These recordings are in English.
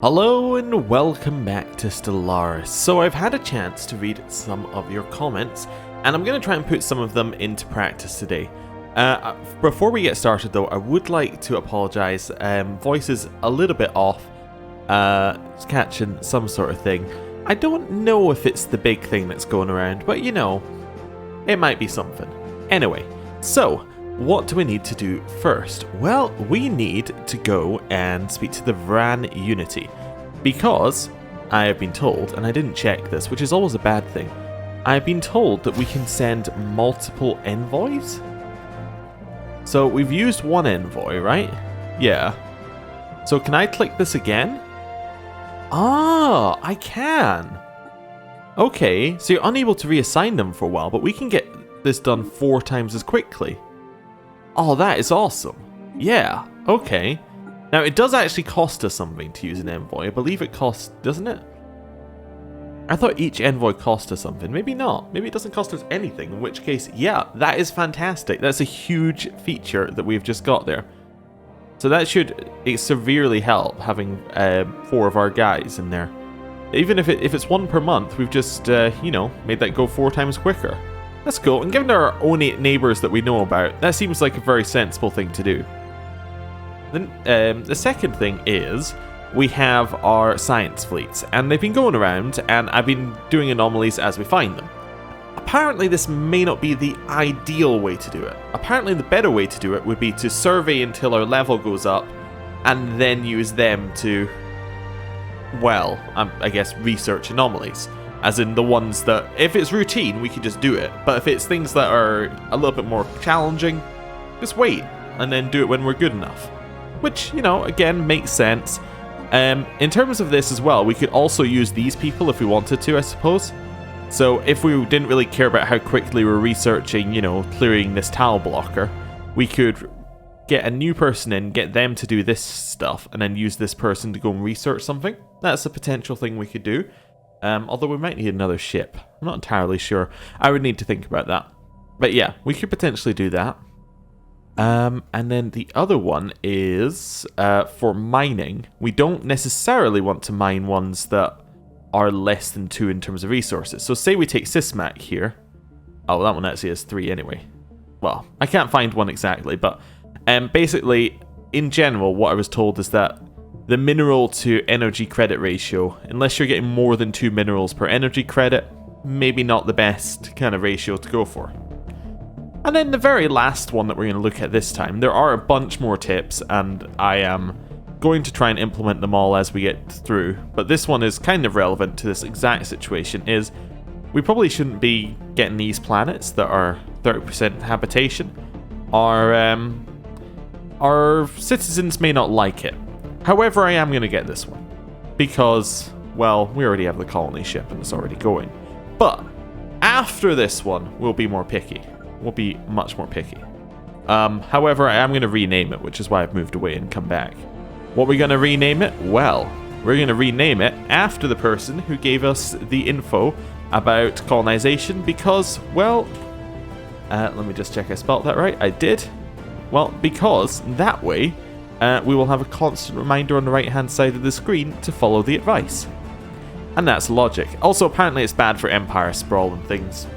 Hello and welcome back to Stellaris. So I've had a chance to read some of your comments and I'm going to try and put some of them into practice today. Before we get started though, I would like to apologise. Voice is a little bit off, catching some sort of thing. I don't know if it's the big thing that's going around, but you know, it might be something. Anyway, so what do we need to do first? Well, we need to go and speak to the Vran Unity, because I have been told, and I didn't check this, which is always a bad thing, I've been told that we can send multiple envoys. So we've used one envoy, right? Yeah. So can I click this again? Ah, I can. Okay, so you're unable to reassign them for a while, but we can get this done 4 times as quickly. Oh, that is awesome. Yeah, okay. Now, it does actually cost us something to use an envoy. I believe it costs, doesn't it? I thought each envoy cost us something. Maybe not. Maybe it doesn't cost us anything, in which case, yeah, that is fantastic. That's a huge feature that we've just got there. So that should severely help having 4 of our guys in there. Even if it's 1 per month, we've just, you know, made that go 4 times quicker. That's cool, and given our own neighbours that we know about, that seems like a very sensible thing to do. Then the second thing is, we have our science fleets, and they've been going around, and I've been doing anomalies as we find them. Apparently this may not be the ideal way to do it. Apparently the better way to do it would be to survey until our level goes up, and then use them to, well, I guess research anomalies. As in the ones that, if it's routine, we can just do it. But if it's things that are a little bit more challenging, just wait, and then do it when we're good enough. Which, you know, again, makes sense. In terms of this as well, we could also use these people if we wanted to, I suppose. So if we didn't really care about how quickly we're researching, you know, clearing this tile blocker, we could get a new person in, get them to do this stuff, and then use this person to go and research something. That's a potential thing we could do. Although we might need another ship. I'm not entirely sure. I would need to think about that. But yeah, we could potentially do that. And then the other one is for mining. We don't necessarily want to mine ones that are less than 2 in terms of resources. So say we take Sysmac here. Oh, that one actually has 3 anyway. Well, I can't find one exactly, but basically, in general, what I was told is that the mineral to energy credit ratio, unless you're getting more than 2 minerals per energy credit, maybe not the best kind of ratio to go for. And then the very last one that we're going to look at this time, there are a bunch more tips, and I am going to try and implement them all as we get through, but this one is kind of relevant to this exact situation, is we probably shouldn't be getting these planets that are 30% habitation. Our citizens may not like it. However, I am going to get this one, because, well, we already have the colony ship and it's already going. But after this one, we'll be more picky. We'll be much more picky. However, I am going to rename it, which is why I've moved away and come back. What are we going to rename it? Well, we're going to rename it after the person who gave us the info about colonization, because, well, let me just check I spelled that right. I did. Well, because that way, we will have a constant reminder on the right hand side of the screen to follow the advice. And that's logic. Also, apparently it's bad for Empire Sprawl and things.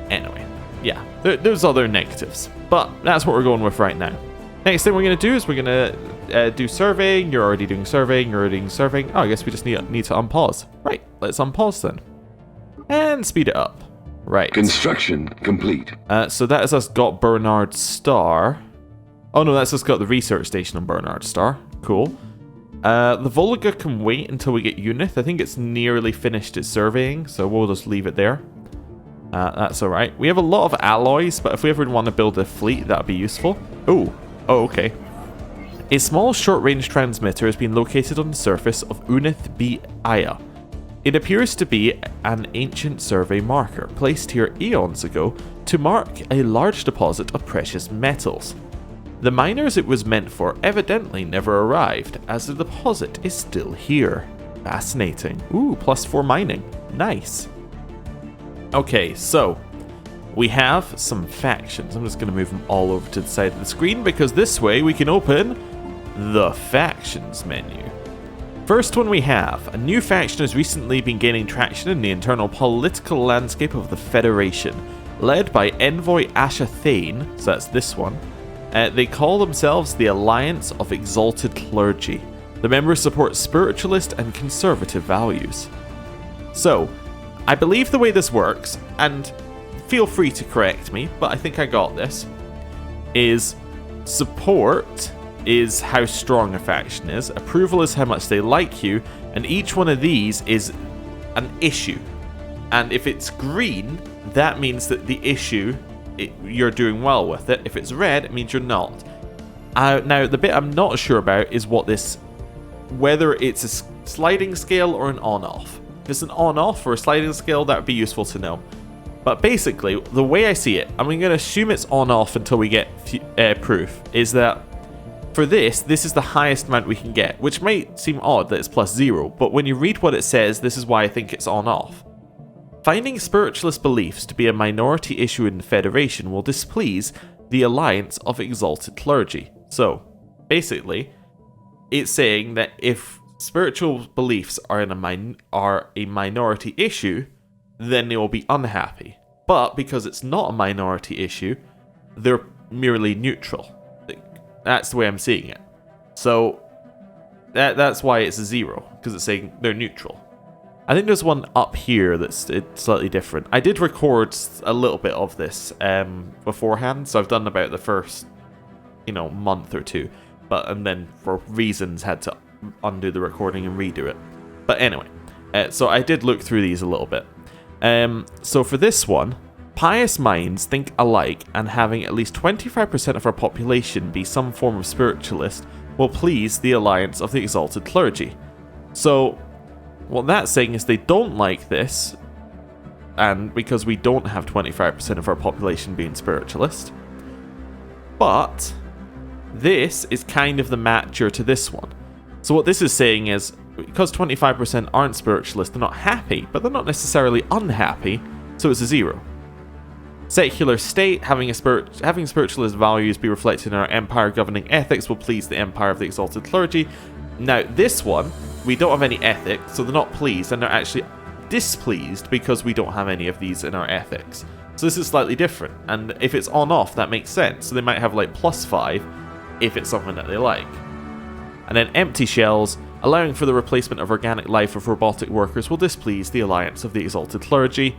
Anyway, yeah, there's other negatives. But that's what we're going with right now. Next thing we're going to do is we're going to do surveying. You're already doing surveying, you're already doing surveying. Oh, I guess we just need to unpause. Right, let's unpause then. And speed it up. Right. Construction complete. So that has us got Bernard Star. Oh no, that's just got the research station on Bernard Star. Cool. The Volga can wait until we get Unith. I think it's nearly finished its surveying, so we'll just leave it there. That's alright. We have a lot of alloys, but if we ever want to build a fleet, that would be useful. Oh, okay. A small short-range transmitter has been located on the surface of Unith B Aya. It appears to be an ancient survey marker, placed here eons ago to mark a large deposit of precious metals. The miners it was meant for evidently never arrived, as the deposit is still here. Fascinating. Ooh, +4 mining. Nice. Okay, so we have some factions. I'm just going to move them all over to the side of the screen, because this way we can open the factions menu. First one we have, a new faction has recently been gaining traction in the internal political landscape of the Federation. Led by Envoy Asha Thane, so that's this one, they call themselves the Alliance of Exalted Clergy. The members support spiritualist and conservative values. So, I believe the way this works, and feel free to correct me, but I think I got this, is support is how strong a faction is, approval is how much they like you, and each one of these is an issue. And if it's green, that means that the issue, you're doing well with it. If it's red, it means you're not. Now, the bit I'm not sure about is whether it's a sliding scale or an on-off. If it's an on-off or a sliding scale, that would be useful to know. But basically, the way I see it, I'm going to assume it's on-off until we get proof, is that for this is the highest amount we can get, which might seem odd that it's +0, but when you read what it says, this is why I think it's on-off. Finding spiritualist beliefs to be a minority issue in the Federation will displease the Alliance of Exalted Clergy. So, basically, it's saying that if spiritual beliefs are a minority issue, then they will be unhappy. But because it's not a minority issue, they're merely neutral. That's the way I'm seeing it. So that's why it's a 0, because it's saying they're neutral. I think there's one up here that's slightly different. I did record a little bit of this beforehand, so I've done about the first, month or two, and then for reasons had to undo the recording and redo it. But anyway, so I did look through these a little bit. So for this one, pious minds think alike, and having at least 25% of our population be some form of spiritualist will please the Alliance of the Exalted Clergy. So, what that's saying is they don't like this, and because we don't have 25% of our population being spiritualist. But this is kind of the matcher to this one. So what this is saying is, because 25% aren't spiritualist, they're not happy, but they're not necessarily unhappy, so it's a 0. Secular state, having spiritualist values be reflected in our empire governing ethics will please the empire of the Exalted Clergy. Now, this one, we don't have any ethics, so they're not pleased, and they're actually displeased because we don't have any of these in our ethics. So this is slightly different, and if it's on-off, that makes sense. So they might have like +5 if it's something that they like. And then empty shells, allowing for the replacement of organic life with robotic workers will displease the Alliance of the Exalted Clergy,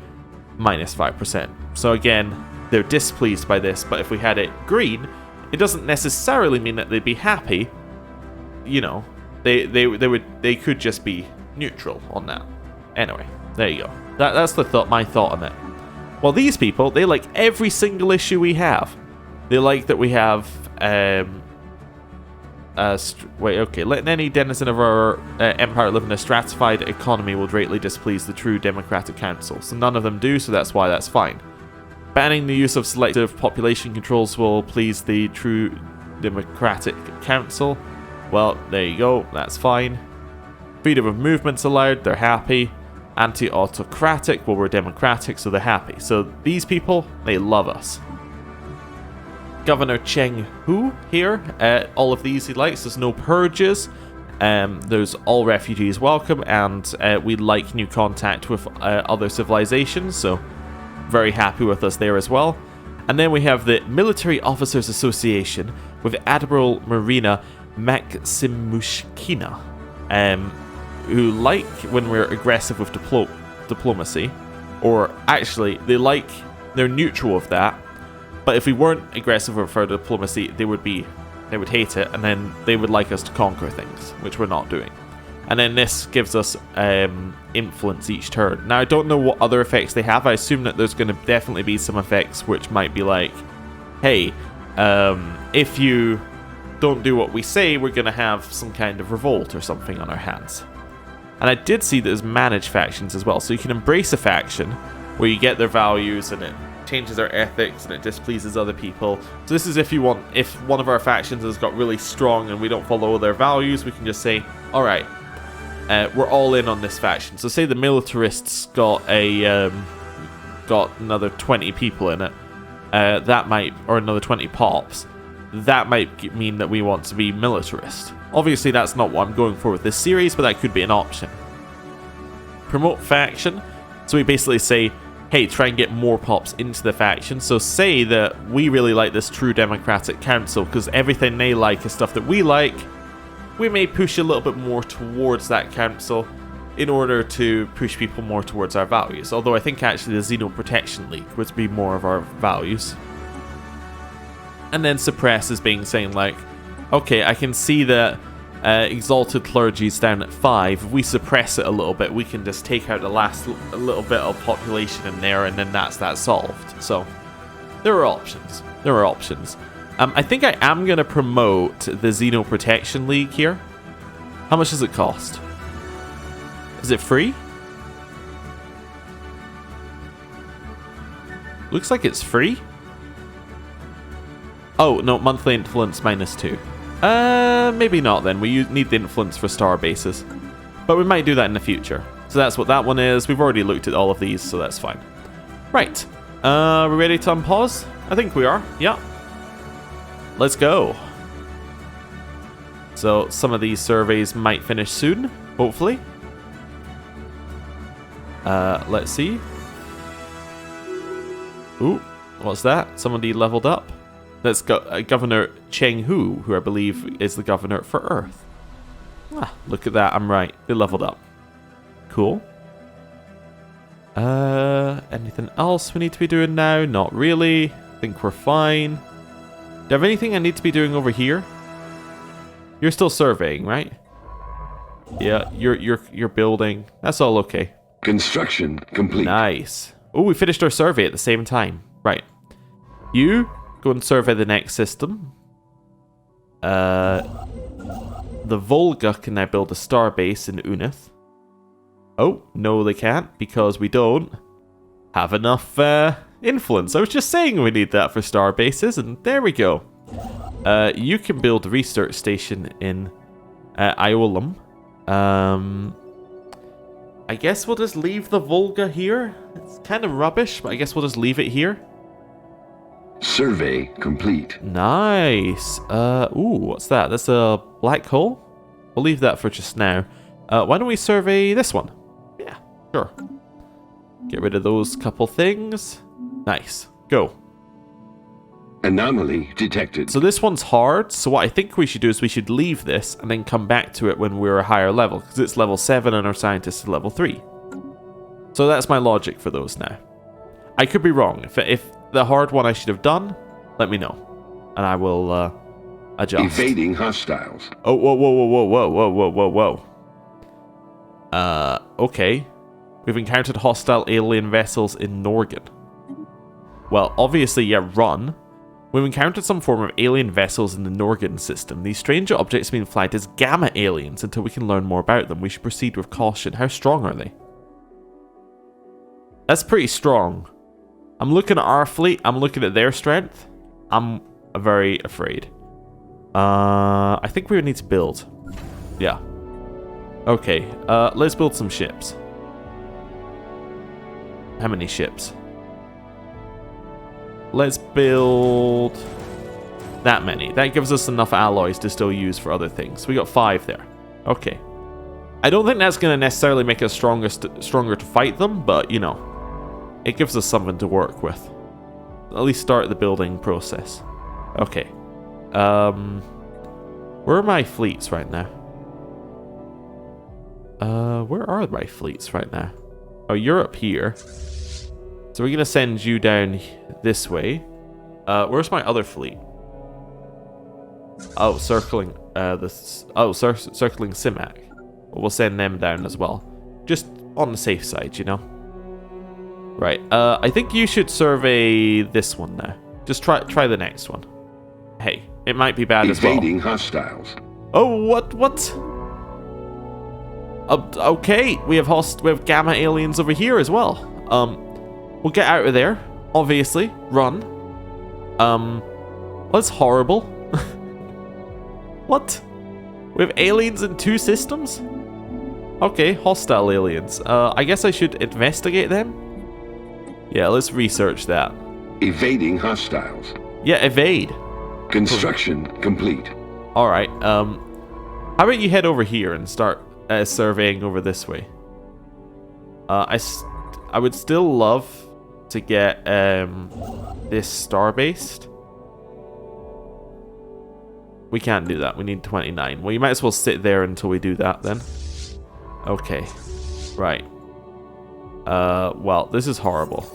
-5%. So again, they're displeased by this, but if we had it green, it doesn't necessarily mean that they'd be happy. They could just be neutral on that. Anyway, there you go. That's my thought on it. Well, these people, they like every single issue we have. They like that we have letting any denizen of our empire live in a stratified economy will greatly displease the true democratic council. So none of them do, so that's why that's fine. Banning the use of selective population controls will please the true democratic council. Well, there you go, that's fine. Freedom of movement's allowed, they're happy. Anti-autocratic, well, we're democratic, so they're happy. So these people, they love us. Governor Cheng Hu here, all of these he likes. There's no purges, there's all refugees welcome, and we like new contact with other civilizations, so very happy with us there as well. And then we have the Military Officers Association with Admiral Marina Maximushkina, who like when we're aggressive with diplomacy, or actually they're neutral with that. But if we weren't aggressive with our diplomacy, they would hate it, and then they would like us to conquer things, which we're not doing. And then this gives us influence each turn. Now, I don't know what other effects they have. I assume that there's going to definitely be some effects which might be like, hey, if you don't do what we say, we're going to have some kind of revolt or something on our hands. And I did see that there's managed factions as well. So you can embrace a faction where you get their values and it changes our ethics and it displeases other people. So this is if one of our factions has got really strong and we don't follow their values, we can just say, alright, we're all in on this faction. So say the militarists got another 20 people in it, or another 20 pops. That might mean that we want to be militarist. Obviously, that's not what I'm going for with this series, but that could be an option. Promote faction. So we basically say, hey, try and get more pops into the faction. So say that we really like this True Democratic Council because everything they like is stuff that we like. We may push a little bit more towards that council in order to push people more towards our values. Although I think actually the Xeno Protection League would be more of our values. And then suppress is being saying like, okay, I can see that Exalted Clergy is down at 5. If we suppress it a little bit, we can just take out the last little bit of population in there, and then that's that solved. So there are options. There are options. I think I am going to promote the Xeno Protection League here. How much does it cost? Is it free? Looks like it's free. Oh, no, monthly influence -2. Maybe not then. We need the influence for star bases. But we might do that in the future. So that's what that one is. We've already looked at all of these, so that's fine. Right. We ready to unpause? I think we are. Yeah. Let's go. So some of these surveys might finish soon, hopefully. Let's see. Ooh, what's that? Somebody leveled up. That's Governor Cheng Hu, who I believe is the governor for Earth. Ah, look at that. I'm right. They leveled up. Cool. Anything else we need to be doing now? Not really. I think we're fine. Do I have anything I need to be doing over here? You're still surveying, right? Yeah, you're building. That's all okay. Construction complete. Nice. Oh, we finished our survey at the same time. Right. You go and survey the next system. The Volga can now build a star base in Unith. Oh, no they can't, because we don't have enough influence. I was just saying we need that for star bases, and there we go. You can build a research station in Iolam. I guess we'll just leave the Volga here. It's kind of rubbish, but I guess we'll just leave it here. Survey complete. Nice. Ooh, what's that? That's a black hole? We'll leave that for just now. Why don't we survey this one? Yeah, sure. Get rid of those couple things. Nice. Go. Anomaly detected. So this one's hard, so what I think we should do is we should leave this and then come back to it when we're a higher level, because it's level 7 and our scientist is level 3. So that's my logic for those now. I could be wrong. If the hard one I should have done, let me know, and I will adjust. Evading hostiles. Oh, whoa, whoa, whoa, whoa, whoa, whoa, whoa, whoa, whoa. Okay. We've encountered hostile alien vessels in Norgan. Well, obviously, yeah, run. We've encountered some form of alien vessels in the Norgan system. These strange objects have been flagged as gamma aliens until we can learn more about them. We should proceed with caution. How strong are they? That's pretty strong. I'm looking at our fleet. I'm looking at their strength. I'm very afraid. I think we would need to build. Yeah. Okay. Let's build some ships. How many ships? Let's build that many. That gives us enough alloys to still use for other things. We got 5 there. Okay. I don't think that's going to necessarily make us stronger to fight them, but, you know, it gives us something to work with. At least start the building process. Okay. Where are my fleets right now? Where are my fleets right now? Oh, you're up here. So we're going to send you down this way. Where's my other fleet? Oh, circling circling Simac. We'll send them down as well. Just on the safe side, you know. Right. I think you should survey this one now. Just try the next one. Hey, it might be bad as well. Evading hostiles. Oh, what? Okay, we have gamma aliens over here as well. We'll get out of there, obviously. Run. That's horrible. What? We have aliens in 2 systems? Okay, hostile aliens. I guess I should investigate them? Yeah, let's research that. Evading hostiles. Yeah, evade. Construction complete. Alright, How about you head over here and start surveying over this way? I would still love to get this star-based. We can't do that. We need 29. Well, you might as well sit there until we do that then. Okay. Right. Well, this is horrible.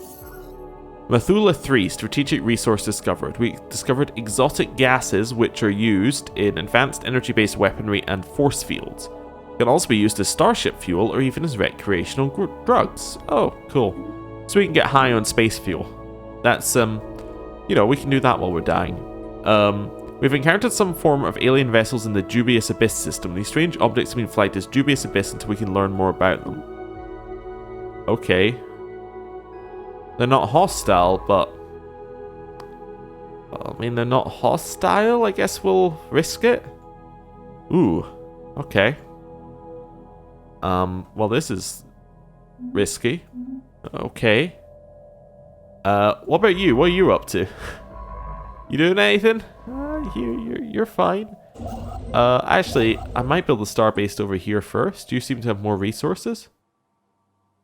Methulah 3, strategic resource discovered. We discovered exotic gases which are used in advanced energy-based weaponry and force fields. Can also be used as starship fuel or even as recreational drugs. Oh, cool. So we can get high on space fuel. That's, you know, we can do that while we're dying. We've encountered some form of alien vessels in the Dubious Abyss system. These strange objects have been flagged as Dubious Abyss until we can learn more about them. Okay. They're not hostile, but... I mean, they're not hostile. I guess we'll risk it. Ooh. Okay. Well, this is risky. Okay. What about you? What are you up to? You doing anything? You're fine. Actually, I might build a star-based over here first. You seem to have more resources.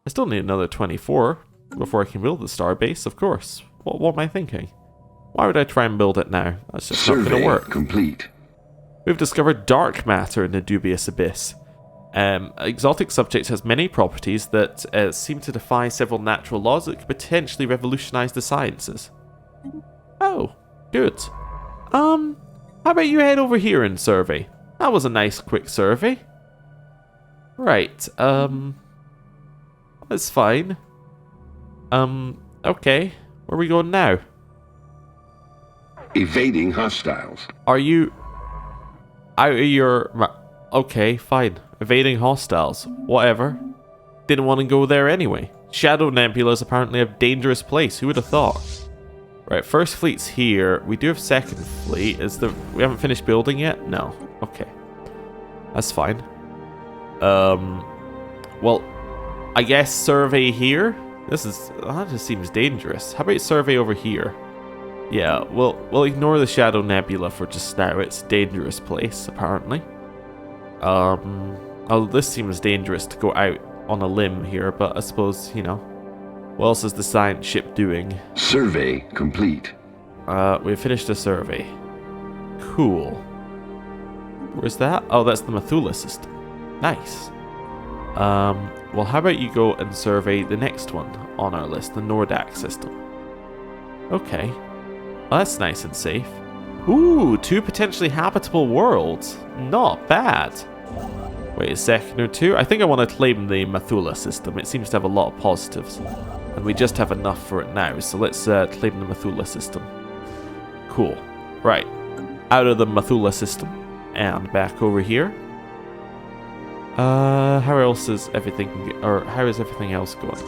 I still need another 24 before I can build the star-base, of course. What am I thinking? Why would I try and build it now? That's just not going to work. Complete. We've discovered dark matter in the Dubious Abyss. Exotic subject has many properties that seem to defy several natural laws that could potentially revolutionize the sciences. Oh, good. How about you head over here and survey? That was a nice quick survey. Right, that's fine. Okay, where are we going now? Evading hostiles. Are you out of your... Okay, fine. Evading hostiles. Whatever. Didn't want to go there anyway. Shadow Nebula is apparently a dangerous place. Who would have thought? Right, first fleet's here. We do have second fleet. We haven't finished building yet? No. Okay. That's fine. Well, I guess survey here? That just seems dangerous. How about survey over here? Yeah, we'll ignore the Shadow Nebula for just now. It's a dangerous place, apparently. Oh, this seems dangerous to go out on a limb here, but I suppose, you know, what else is the science ship doing? Survey complete. We finished the survey. Cool. Where's that? Oh, that's the Methulah system. Nice. Well, how about you go and survey the next one on our list, the Nordak system. Okay. Well, that's nice and safe. Ooh, 2 potentially habitable worlds. Not bad. Wait a second or two. I think I want to claim the Methulah system. It seems to have a lot of positives. And we just have enough for it now. So let's claim the Methulah system. Cool. Right. Out of the Methulah system. And back over here. How else is everything... Or how is everything else going?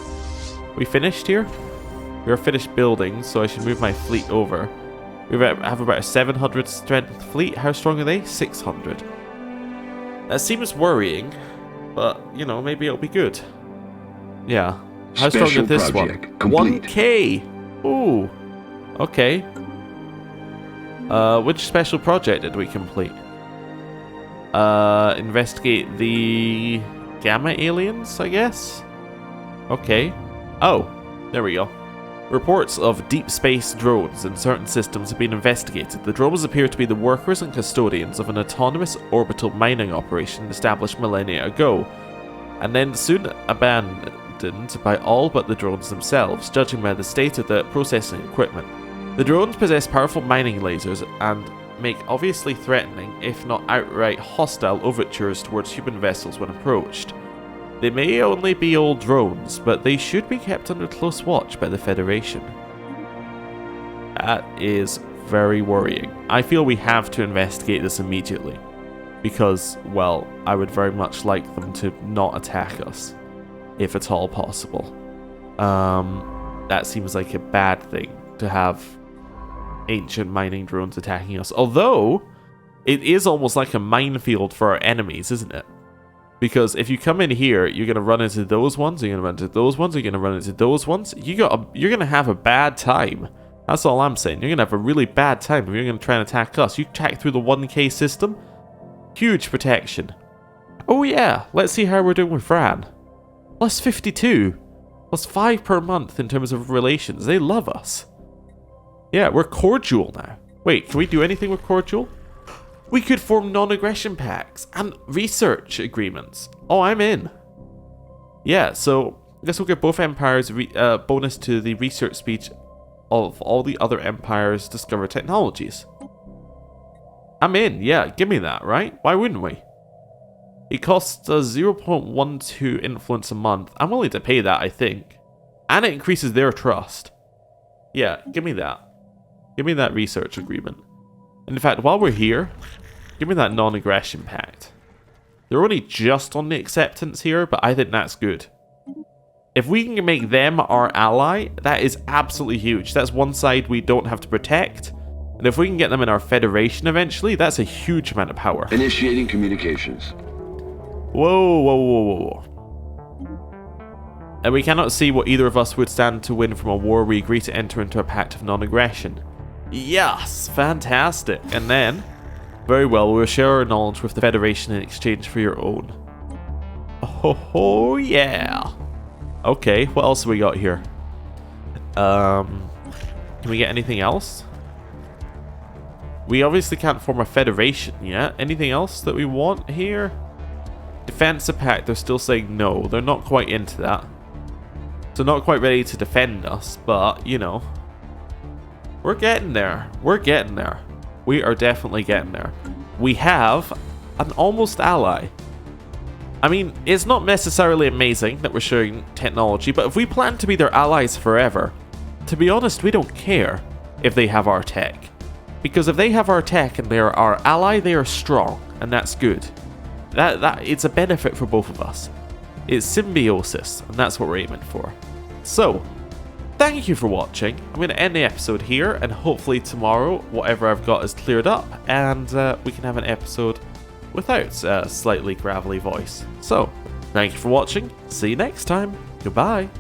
We finished here? We're finished building, so I should move my fleet over. We have about a 700 strength fleet. How strong are they? 600. That seems worrying, but, you know, maybe it'll be good. Yeah. How strong is this one? Complete. 1k! Ooh. Okay. Which special project did we complete? Investigate the gamma aliens, I guess? Okay. Oh, there we go. Reports of deep space drones in certain systems have been investigated. The drones appear to be the workers and custodians of an autonomous orbital mining operation established millennia ago, and then soon abandoned by all but the drones themselves, judging by the state of the processing equipment. The drones possess powerful mining lasers and make obviously threatening, if not outright hostile, overtures towards human vessels when approached. They may only be old drones, but they should be kept under close watch by the Federation. That is very worrying. I feel we have to investigate this immediately, because, well, I would very much like them to not attack us, if at all possible. That seems like a bad thing, to have ancient mining drones attacking us. Although, it is almost like a minefield for our enemies, isn't it? Because if you come in here, you're going to run into those ones, you're going to run into those ones, you're going to run into those ones. You're going to have a bad time. That's all I'm saying. You're going to have a really bad time if you're going to try and attack us. You attack through the 1k system, Huge protection. Oh yeah, let's see how we're doing with Fran. Plus 52. Plus 5 per month in terms of relations. They love us. Yeah, we're cordial now. Wait, can we do anything with cordial? We could form non-aggression pacts and research agreements. Oh, I'm in. Yeah, so this will give both empires bonus to the research speed of all the other empires' discovered technologies. I'm in, yeah, give me that, right? Why wouldn't we? It costs us 0.12 influence a month. I'm willing to pay that, I think. And it increases their trust. Yeah, give me that. Give me that research agreement. And in fact, while we're here, give me that non-aggression pact. They're only just on the acceptance here, but I think that's good. If we can make them our ally, that is absolutely huge. That's one side we don't have to protect. And if we can get them in our federation eventually, that's a huge amount of power. Initiating communications. Whoa, whoa, whoa, whoa, whoa. And we cannot see what either of us would stand to win from a war. We agree to enter into a pact of non-aggression. Yes, fantastic. And then, very well, we'll share our knowledge with the Federation in exchange for your own. Oh, yeah. Okay, what else have we got here? Can we get anything else? We obviously can't form a federation yet. Anything else that we want here? Defensive pact, they're still saying no. They're not quite into that. So not quite ready to defend us, but, you know. We're getting there. We're getting there. We are definitely getting there. We have an almost ally. I mean, it's not necessarily amazing that we're sharing technology, but if we plan to be their allies forever, to be honest, we don't care if they have our tech. Because if they have our tech and they're our ally, they are strong, and that's good. It's a benefit for both of us. It's symbiosis, and that's what we're aiming for. So, thank you for watching. I'm going to end the episode here, and hopefully tomorrow, whatever I've got is cleared up, and we can have an episode without a slightly gravelly voice. So, thank you for watching. See you next time. Goodbye.